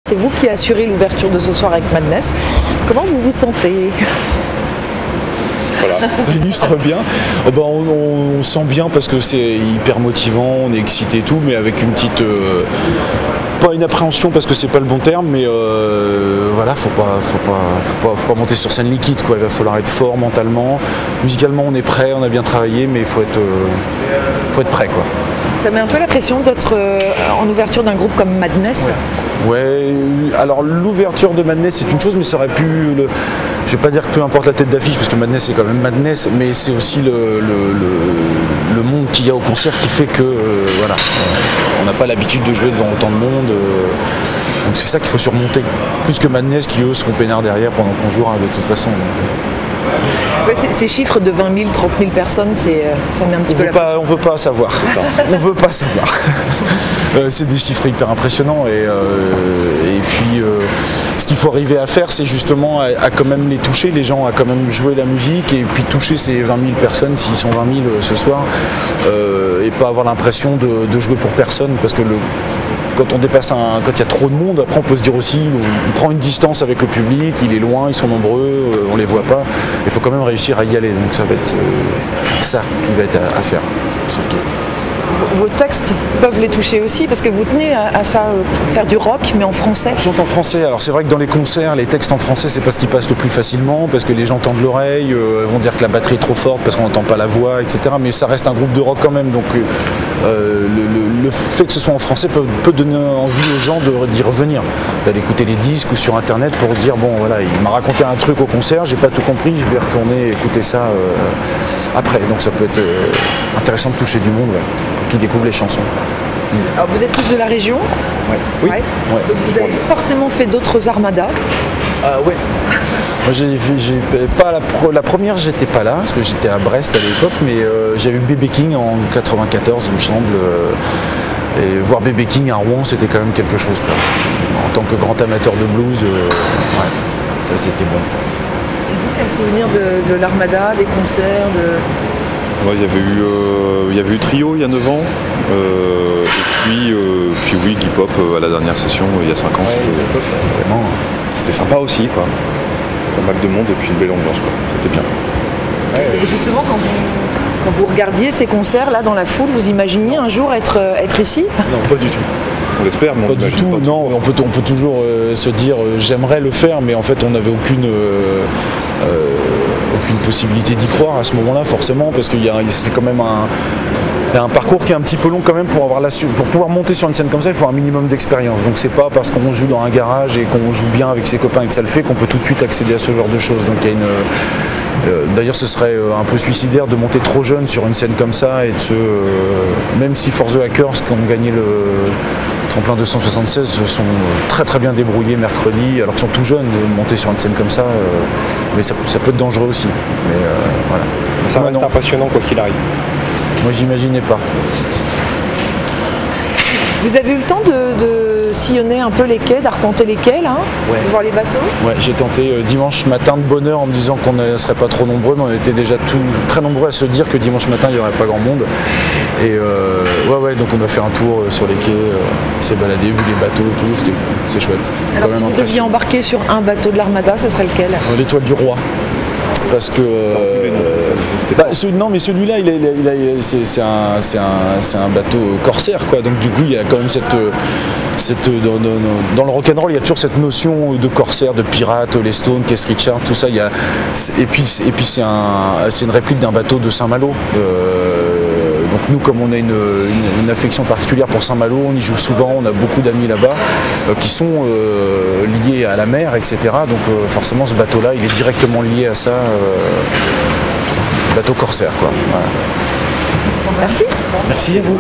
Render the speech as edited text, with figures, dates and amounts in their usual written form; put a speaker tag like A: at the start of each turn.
A: C'est vous qui assurez l'ouverture de ce soir avec Madness. Comment vous vous sentez?
B: Voilà, ça illustre bien. On sent bien parce que c'est hyper motivant, on est excité et tout, mais avec une petite... pas une appréhension parce que c'est pas le bon terme, mais voilà, faut pas monter sur scène liquide, quoi. Il va falloir être fort mentalement. Musicalement on est prêt, on a bien travaillé, mais il faut être prêt, quoi.
A: Ça met un peu la pression d'être en ouverture d'un groupe comme Madness.
B: Ouais, alors l'ouverture de Madness c'est une chose, mais ça aurait pu... Je vais pas dire que peu importe la tête d'affiche, parce que Madness c'est quand même Madness, mais c'est aussi le monde qu'il y a au concert qui fait que voilà, on n'a pas l'habitude de jouer devant autant de monde. Donc c'est ça qu'il faut surmonter. Plus que Madness qui eux seront peinards derrière pendant qu'on jouera de toute façon.
A: Ouais, ces chiffres de 20 000, 30 000 personnes, ça met un petit peu la pression.
B: On veut pas savoir. On veut pas savoir. C'est des chiffres hyper impressionnants et puis ce qu'il faut arriver à faire, c'est justement à quand même les toucher, les gens, à quand même jouer la musique et puis toucher ces 20 000 personnes, s'ils sont 20 000 ce soir, et pas avoir l'impression de jouer pour personne, parce que quand on dépasse quand il y a trop de monde, après on peut se dire aussi, on prend une distance avec le public, il est loin, ils sont nombreux, on les voit pas. Il faut quand même réussir à y aller, donc ça va être ça qui va être à faire, surtout.
A: Vos textes peuvent les toucher aussi, parce que vous tenez à ça, faire du rock, mais en français.
B: Je chante en français, alors c'est vrai que dans les concerts, les textes en français, c'est pas ce qui passe le plus facilement, parce que les gens tendent l'oreille, vont dire que la batterie est trop forte, parce qu'on n'entend pas la voix, etc. Mais ça reste un groupe de rock quand même, donc le fait que ce soit en français peut donner envie aux gens d'y revenir, d'aller écouter les disques ou sur internet pour dire bon voilà, il m'a raconté un truc au concert, j'ai pas tout compris, je vais retourner écouter ça après. Donc ça peut être intéressant de toucher du monde, ouais, pour qu'ils découvrent les chansons.
A: Alors vous êtes tous de la région?
B: Ouais. Oui.
A: Ouais. Ouais. Donc vous avez forcément fait d'autres armadas?
B: Ouais. Moi pas la première, j'étais pas là parce que j'étais à Brest à l'époque, mais j'ai vu B.B. King en 94 il me semble, et voir B.B. King à Rouen c'était quand même quelque chose, quoi. En tant que grand amateur de blues, ouais, ça c'était bon, ça.
A: Et vous, quel souvenir de l'armada, des concerts
C: Ouais, il y avait eu Trio il y a 9 ans, et puis oui, Guy Pop à la dernière session il y a 5 ans.
B: Ouais,
C: c'était sympa aussi, quoi. Pas mal de monde et puis une belle ambiance, quoi. C'était bien.
A: Ouais. Et justement, quand vous regardiez ces concerts là dans la foule, vous imaginiez un jour être ici?
B: Non, pas du tout.
C: On l'espère, mais
B: pas du tout. Pas non, on peut toujours se dire j'aimerais le faire, mais en fait on n'avait aucune possibilité d'y croire à ce moment-là, forcément, parce que c'est quand même un parcours qui est un petit peu long quand même pour pouvoir monter sur une scène comme ça. Il faut un minimum d'expérience. Donc c'est pas parce qu'on joue dans un garage et qu'on joue bien avec ses copains et que ça le fait qu'on peut tout de suite accéder à ce genre de choses. Donc il y a d'ailleurs ce serait un peu suicidaire de monter trop jeune sur une scène comme ça et même si For the Hackers qui ont gagné le tremplin 276 se sont très très bien débrouillés mercredi, alors qu'ils sont tout jeunes, de monter sur une scène comme ça, mais ça peut être dangereux aussi. Mais voilà.
D: Ça reste impressionnant quoi qu'il arrive.
B: Moi j'imaginais pas.
A: Vous avez eu le temps de sillonner un peu les quais, d'arpenter les quais là,
B: ouais.
A: De voir les bateaux? Ouais,
B: j'ai tenté dimanche matin de bonne heure en me disant qu'on ne serait pas trop nombreux, mais on était déjà très nombreux à se dire que dimanche matin il n'y aurait pas grand monde. Et ouais, donc on a fait un tour sur les quais, s'est baladé, vu les bateaux et tout, c'est chouette.
A: Alors si vous deviez embarquer sur un bateau de l'Armada, ce serait lequel?
B: L'Étoile du Roi. Parce que non, mais celui-là c'est un bateau corsaire, quoi. Donc du coup il y a quand même dans le rock'n'roll il y a toujours cette notion de corsaire, de pirate, les Stones, Keith Richards, tout ça. Et puis c'est une réplique d'un bateau de Saint-Malo. Donc nous, comme on a une affection particulière pour Saint-Malo, on y joue souvent, on a beaucoup d'amis là-bas qui sont liés à la mer, etc. Donc forcément ce bateau-là, il est directement lié à ça, bateau corsaire, quoi. Voilà.
A: Merci.
B: Merci à vous.